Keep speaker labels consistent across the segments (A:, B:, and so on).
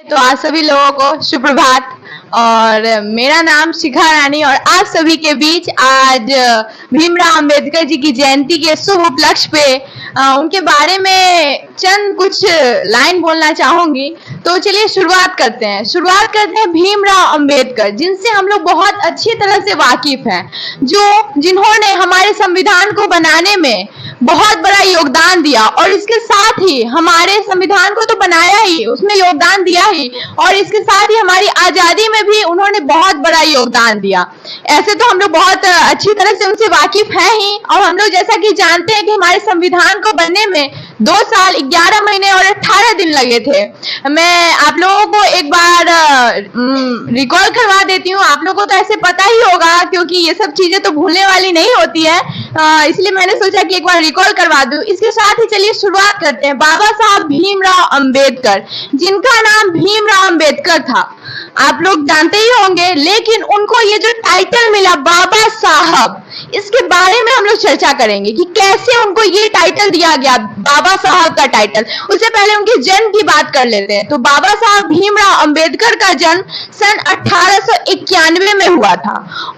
A: तो आप सभी लोगों को सुप्रभात। और मेरा नाम शिखा रानी और आप सभी के बीच आज भीमराव अंबेडकर जी की जयंती के शुभ उपलक्ष्य पे उनके बारे में चंद कुछ लाइन बोलना चाहूंगी। तो चलिए शुरुआत करते हैं भीमराव अंबेडकर, जिनसे हम लोग बहुत अच्छी तरह से वाकिफ हैं, जिन्होंने हमारे संविधान को बनाने में बहुत बड़ा योगदान दिया और इसके साथ ही हमारे संविधान को तो बनाया ही, उसमें योगदान दिया ही, और इसके साथ ही हमारी आजादी में भी उन्होंने बहुत बड़ा योगदान दिया। ऐसे तो हम लोग बहुत अच्छी तरह से उनसे वाकिफ हैं ही, और हम लोग जैसा कि जानते हैं कि हमारे संविधान को बनने में 2 साल 11 महीने और 18 दिन लगे थे। मैं आप लोगों को एक बार रिकॉल करवा देती हूँ। आप लोगों को तो ऐसे पता ही होगा, क्योंकि ये सब चीजें तो भूलने वाली नहीं होती है, इसलिए मैंने सोचा कि एक बार रिकॉल करवा दूं। इसके साथ ही चलिए शुरुआत करते हैं। बाबा साहब भीमराव अंबेडकर, जिनका नाम भीमराव अंबेडकर था, आप लोग जानते ही होंगे, लेकिन उनको ये जो टाइटल मिला बाबा साहब, इसके बारे में हम लोग चर्चा करेंगे कि कैसे उनको ये टाइटल दिया गया, बाबा साहब का टाइटल। उससे पहले उनके जन्म की बात कर लेते हैं। तो बाबा साहब भीमराव अंबेडकर का जन्म सन 1891 में हुआ था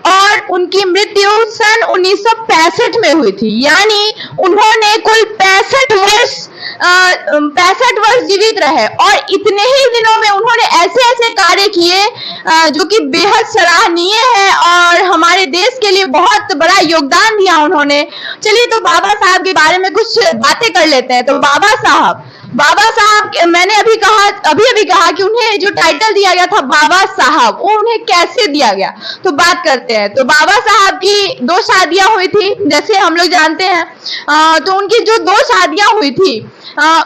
A: और उनकी मृत्यु सन 1965 में हुई थी। यानी उन्होंने कुल 65 वर्ष जीवित रहे और इतने ही दिनों में उन्होंने ऐसे ऐसे कार्य किए जो कि बेहद सराहनीय है और हमारे देश के लिए बहुत बड़ा योगदान दिया उन्होंने। चलिए तो बाबा साहब के बारे में कुछ बातें कर लेते हैं। तो बाबा साहब मैंने अभी कहा कि उन्हें जो टाइटल दिया गया था बाबा साहब, वो उन्हें कैसे दिया गया, तो बात करते हैं। तो बाबा साहब की 2 शादियां हुई थी, जैसे हम लोग जानते हैं। तो उनकी जो 2 शादियां हुई थी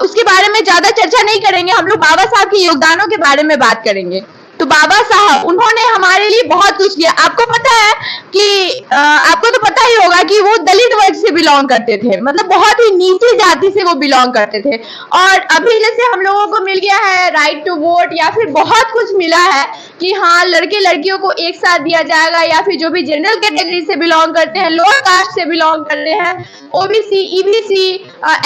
A: उसके बारे में ज्यादा चर्चा नहीं करेंगे, हम लोग बाबा साहब के योगदानों के बारे में बात करेंगे। तो बाबा साहब, उन्होंने हमारे लिए बहुत कुछ किया। आपको पता है कि आपको तो पता ही होगा कि वो दलित वर्ग से बिलोंग करते थे, मतलब बहुत ही नीची जाति से वो बिलोंग करते थे। और अभी जैसे हम लोगों को मिल गया है राइट टू वोट, या फिर बहुत कुछ मिला है कि हाँ लड़के लड़कियों को एक साथ दिया जाएगा, या फिर जो भी जनरल कैटेगरी से बिलोंग करते हैं, लोअर कास्ट से बिलोंग करते हैं, ओबीसी, ईबीसी,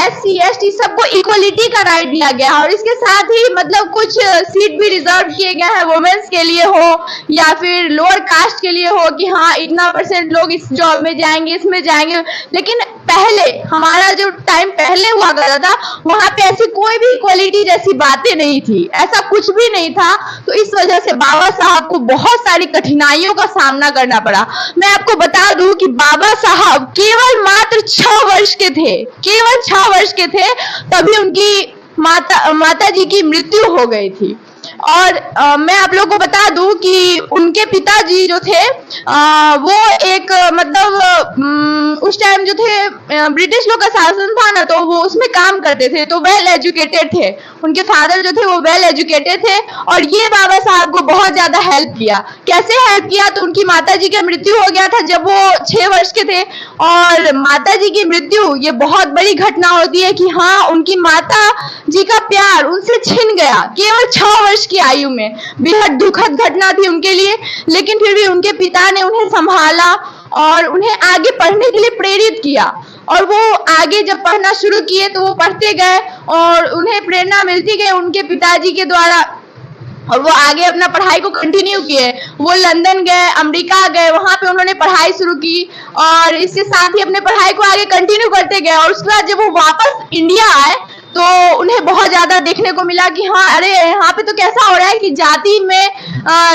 A: एससी, एसटी, सबको इक्वलिटी का राइट दिया गया। और इसके साथ ही मतलब कुछ सीट भी रिजर्व किए गए हैं वुमेन्स के लिए हो या फिर लोअर कास्ट के लिए हो, कि हाँ इतना % लोग इस जॉब में जाएंगे, इसमें जाएंगे। लेकिन पहले हमारा जो टाइम पहले हुआ करता था, वहां पे ऐसी कोई भी इक्वलिटी जैसी बातें नहीं थी, ऐसा कुछ भी नहीं था। तो इस वजह से बाबा साहब को बहुत सारी कठिनाइयों का सामना करना पड़ा। मैं आपको बता दूं कि बाबा साहब केवल मात्र 6 वर्ष के थे, केवल 6 वर्ष के थे, तभी उनकी माता जी की मृत्यु हो गई थी। और मैं आप लोगों को बता दूं कि उनके पिताजी जो थे वो एक मतलब उस टाइम जो थे ब्रिटिश लोग का शासन था ना, तो वो उसमें काम करते थे, तो वेल एजुकेटेड थे। उनके फादर जो थे वो वेल एजुकेटेड थे और ये बाबा साहब को बहुत ज्यादा हेल्प किया। कैसे हेल्प किया? तो उनकी माता जी की मृत्यु हो गया था जब वो 6 वर्ष के थे, और माता जी की मृत्यु ये बहुत बड़ी घटना होती है कि हाँ उनकी माता जी का प्यार उनसे छिन गया केवल 6 वर्ष की आयु में। बेहद दुखद घटना थी उनके लिए, लेकिन फिर भी उनके पिता ने उन्हें संभाला और उन्हें आगे पढ़ने के लिए प्रेरित किया। और वो आगे जब पढ़ना शुरू किए तो वो पढ़ते गए और उन्हें प्रेरणा मिलती गई उनके पिताजी के द्वारा, और वो आगे अपना पढ़ाई को कंटिन्यू किए। वो लंदन गए, अमेरिका गए, वहां पे उन्होंने पढ़ाई शुरू की और इसके साथ ही अपने पढ़ाई को आगे कंटिन्यू करते गए। और उसके बाद जब वो वापस इंडिया आए तो उन्हें बहुत ज्यादा देखने को मिला कि हाँ अरे यहाँ पे तो कैसा हो रहा है कि जाति में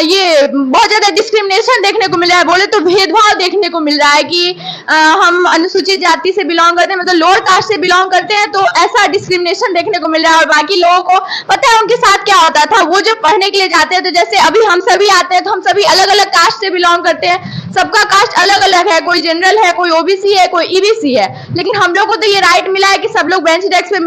A: ये बहुत ज्यादा डिस्क्रिमिनेशन देखने को मिल रहा है, बोले तो भेदभाव देखने को मिल रहा है कि हम अनुसूचित जाति से बिलोंग करते हैं, मतलब लोअर कास्ट से बिलोंग करते हैं, तो ऐसा डिस्क्रिमिनेशन देखने को मिल रहा है। और बाकी लोगों को पता है उनके साथ क्या होता था। वो जब पढ़ने के लिए जाते हैं तो जैसे अभी हम सभी आते हैं तो हम सभी अलग अलग कास्ट से बिलोंग करते हैं, सबका कास्ट अलग अलग है, कोई जनरल है, कोई ओबीसी है, कोई ईबीसी है, लेकिन हम लोग को तो ये राइट मिला है कि सब लोग बेंच डेस्क पे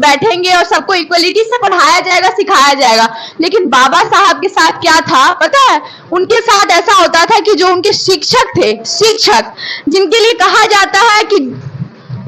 A: बैठेंगे और सबको इक्वलिटी से पढ़ाया जाएगा, सिखाया जाएगा। लेकिन बाबा साहब के साथ क्या था पता है? उनके साथ ऐसा होता था कि जो उनके शिक्षक थे, शिक्षक जिनके लिए कहा जाता है कि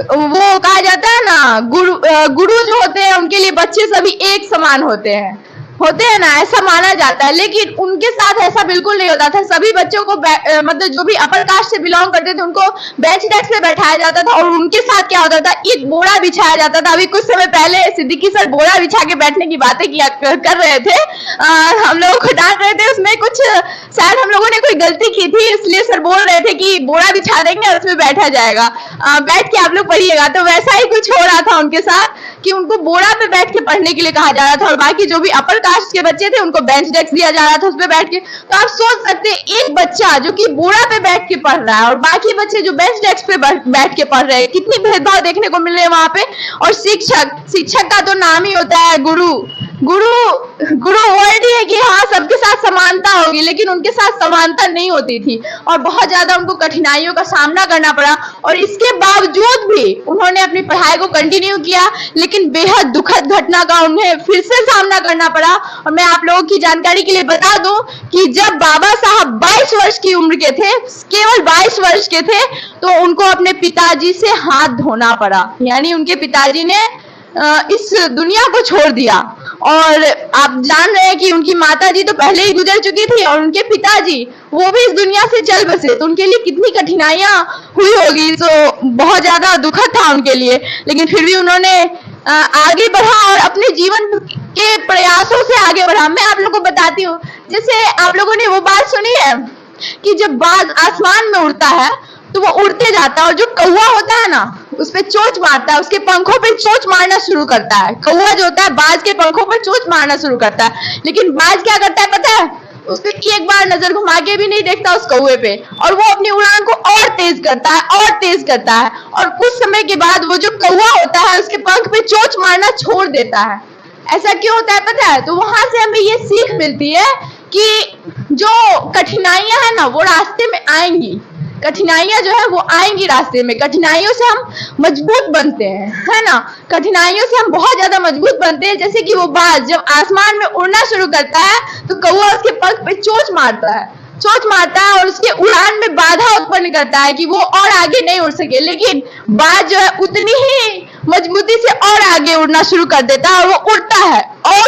A: वो कहा जाता है ना गुरु जो होते हैं उनके लिए बच्चे सभी एक समान होते हैं। होते हैं ना, ऐसा माना जाता है, लेकिन उनके साथ ऐसा बिल्कुल नहीं होता था। सभी बच्चों को मतलब जो भी अपर कास्ट से बिलोंग करते थे उनको बेंच डेस्क पे बैठाया जाता था, और उनके साथ क्या होता था, एक बोरा बिछाया जाता था। अभी कुछ समय पहले सिद्दीकी सर बोरा बिछा के बैठने की बातें किया कर रहे थे, हम लोगों को डांट रहे थे। उसमें कुछ शायद हम लोगों ने कोई गलती की थी, इसलिए सर बोल रहे थे कि बोरा बिछा देंगे और उसमें बैठा जाएगा, बैठ के आप लोग पढ़िएगा। तो वैसा ही कुछ हो रहा था उनके साथ कि उनको बोरा पे बैठ के पढ़ने के लिए कहा जा रहा था, और बाकी जो भी अपर कास्ट के बच्चे थे उनको बेंच डेस्क दिया जा रहा था, उस पे बैठ के। तो आप सोच सकते हैं एक बच्चा जो कि बोरा पे बैठ के पढ़ रहा है और बाकी बच्चे जो बेंच डेस्क पे बैठ के पढ़ रहे हैं, कितनी भेदभाव देखने को मिल रहे हैं वहां पे। और शिक्षक का तो नाम ही होता है गुरु। गुरु वर्ड ही है कि हाँ सबके साथ समानता होगी, लेकिन उनके साथ समानता नहीं होती थी और बहुत ज्यादा उनको कठिनाइयों का सामना करना पड़ा। और इसके बावजूद भी उन्होंने अपनी पढ़ाई को कंटिन्यू किया, लेकिन बेहद दुखद घटना का उन्हें फिर से सामना करना पड़ा। और मैं आप लोगों की जानकारी के लिए बता दूं कि जब बाबा साहब 22 वर्ष की उम्र के थे, केवल 22 वर्ष के थे, तो उनको अपने पिताजी से हाथ धोना पड़ा। यानी उनके पिताजी ने इस दुनिया को छोड़ दिया। और आप जान रहे हैं कि उनकी माताजी तो पहले ही गुजर चुकी थी और उनके पिताजी वो भी इस दुनिया से चल बसे, तो उनके लिए कितनी कठिनाइयां हुई होगी। तो बहुत ज्यादा दुखद था उनके लिए, लेकिन फिर भी उन्होंने आगे बढ़ा और अपने जीवन के प्रयासों से आगे बढ़ा। मैं आप लोगों को बताती हूँ, जैसे आप लोगों ने वो बात सुनी है कि जब बाज आसमान में उड़ता है तो वो उड़ते जाता है, और जो कौवा होता है ना उस पे चोंच मारता है, उसके पंखों पे चोंच मारना शुरू करता है। कौवा जो होता है बाज के पंखों पर चोंच मारना शुरू करता है, लेकिन बाज क्या करता है पता है, उस पे एक बार नजर घुमा के भी नहीं देखता उस कौवे पे, और वो अपनी उड़ान को और तेज करता है और तेज करता है, और कुछ समय के बाद वो जो कौवा होता है उसके पंख पे चोंच मारना छोड़ देता है। ऐसा क्यों होता है पता है? तो वहां से हमें ये सीख मिलती है कि जो कठिनाइयां है ना वो रास्ते में आएंगी, कठिनाइयां जो है वो आएंगी रास्ते में। कठिनाइयों से हम मजबूत बनते हैं, है ना, कठिनाइयों से हम बहुत ज्यादा मजबूत बनते हैं। जैसे कि वो बाज जब आसमान में उड़ना शुरू करता है तो कौवा उसके पंख पे चोंच मारता है और उसके उड़ान में बाधा उत्पन्न करता है कि वो और आगे नहीं उड़ सके, लेकिन बाज जो है उतनी ही मजबूती से और आगे उड़ना शुरू कर देता है, और वो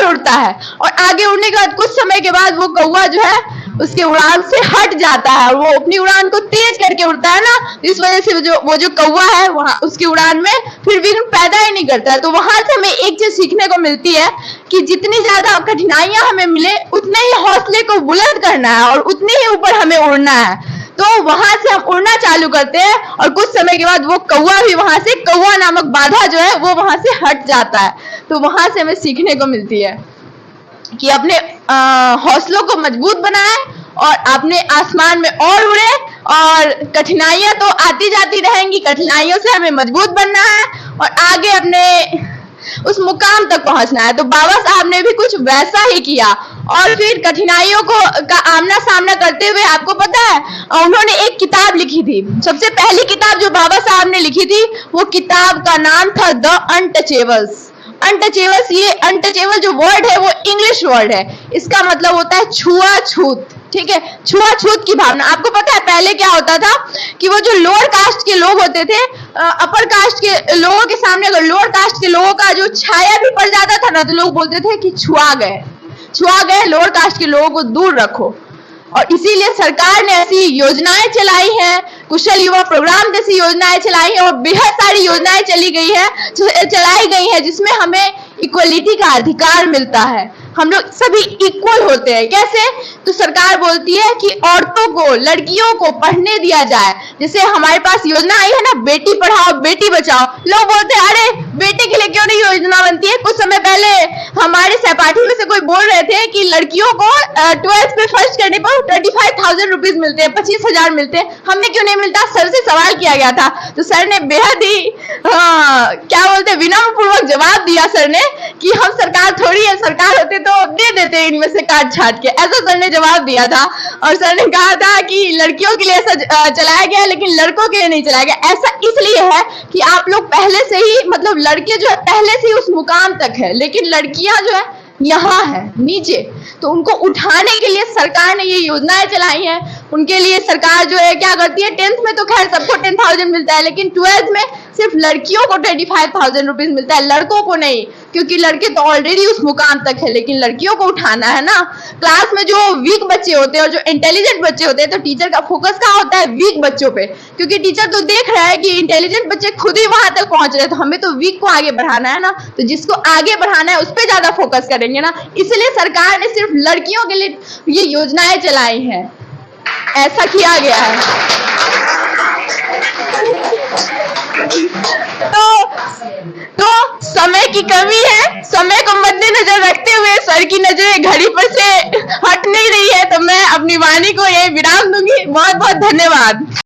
A: उड़ता है और आगे उड़ने के बाद कुछ समय के बाद वो कौवा जो है उसके उड़ान से हट जाता है, और वो अपनी उड़ान को तेज करके उड़ता है ना, इस वजह से वो जो कौवा है वहां उसकी उड़ान में फिर विघ्न पैदा ही नहीं करता है। तो वहां से हमें एक चीज सीखने को मिलती है कि जितनी ज्यादा कठिनाइयां हमें मिले उतने ही हौसले को बुलंद करना है और उतने ही ऊपर हमें उड़ना है। तो वहां से हम उड़ना चालू करते हैं और कुछ समय के बाद वो कौवा भी वहां से, कौवा नामक बाधा जो है वो वहां से हट जाता है। तो वहां से हमें सीखने को मिलती है कि अपने हौसलों को मजबूत बनाए और अपने आसमान में और उड़े, और कठिनाइयां तो आती जाती रहेंगी, कठिनाइयों से हमें मजबूत बनना है और आगे अपने उस मुकाम तक पहुंचना है। तो बाबा साहब ने भी कुछ वैसा ही किया और फिर कठिनाइयों का आमना सामना करते हुए आपको पता है उन्होंने एक किताब लिखी थी। सबसे पहली किताब जो बाबा साहब ने लिखी थी वो किताब का नाम था द अनटचेबल्स। अनटचेबल्स, ये अनटचेबल जो वर्ड है वो इंग्लिश वर्ड है, इसका मतलब होता है छुआछूत। ठीक है, छुआछूत की भावना। आपको पता है पहले क्या होता था कि वो जो लोअर कास्ट के लोग होते थे, अपर कास्ट के लोगों के सामने अगर लोअर कास्ट के लोगों का जो छाया भी पड़ जाता था ना तो लोग बोलते थे कि छुआ गए, लोअर कास्ट के लोगों को दूर रखो। और इसीलिए सरकार ने ऐसी योजनाएं चलाई हैं, कुशल युवा प्रोग्राम जैसी योजनाएं चलाई हैं और बेहद सारी योजनाएं चलाई गई हैं जिसमें हमें इक्वलिटी का अधिकार मिलता है। हम लोग सभी इक्वल होते हैं। कैसे? तो सरकार बोलती है कि औरतों को, लड़कियों को पढ़ने दिया जाए। जैसे हमारे पास योजना आई है ना, बेटी पढ़ाओ बेटी बचाओ। लोग बोलते हैं अरे बेटे के लिए क्यों नहीं योजना बनती है। कुछ समय पहले हमारे सहपाठी में से कोई बोल रहे थे कि लड़कियों को 12th में फर्स्ट करने पर 25,000 रुपीज मिलते हैं, 25,000 मिलते हैं, हमें क्यों नहीं मिलता। सर से सवाल किया गया था तो सर ने बेहद ही क्या बोलते विनम्र पूर्वक जवाब दिया सर ने कि हम सरकार थोड़ी है, सरकार होते तो दे देते इनमें से काट छाट के, ऐसा सर ने जवाब दिया था। और सर ने कहा था कि लड़कियों के लिए ऐसा चलाया गया लेकिन लड़कों के लिए नहीं चलाया गया। ऐसा इसलिए है कि आप लोग पहले से ही, मतलब लड़के जो है पहले से ही उस मुकाम तक है, लेकिन लड़कियां जो है यहाँ है नीचे, तो उनको उठाने के लिए सरकार ने ये योजनाएं चलाई हैं। उनके लिए सरकार जो है क्या करती है, 10th में तो खैर सबको 10,000 मिलता है, लेकिन 12th में सिर्फ लड़कियों को 25,000 रुपीज मिलता है, लड़कों को नहीं, क्योंकि लड़के तो ऑलरेडी उस मुकाम तक है, लेकिन लड़कियों को उठाना है ना। क्लास में जो वीक बच्चे होते हैं और जो इंटेलिजेंट बच्चे होते हैं, तो टीचर का फोकस कहाँ होता है, वीक बच्चों पे, क्योंकि टीचर तो देख रहा है कि इंटेलिजेंट बच्चे खुद ही वहां तक पहुंच रहे हैं, तो हमें तो वीक को आगे बढ़ाना है ना, तो जिसको आगे बढ़ाना है उस पर ज्यादा फोकस करेंगे ना। इसलिए सरकार ने सिर्फ लड़कियों के लिए ये योजनाएं चलाई हैं, ऐसा किया गया है। तो समय की कमी है, समय को मद्देनजर रखते हुए सर की नजरें घड़ी पर से हट नहीं रही है, तो मैं अपनी वाणी को यही विराम दूंगी। बहुत बहुत धन्यवाद।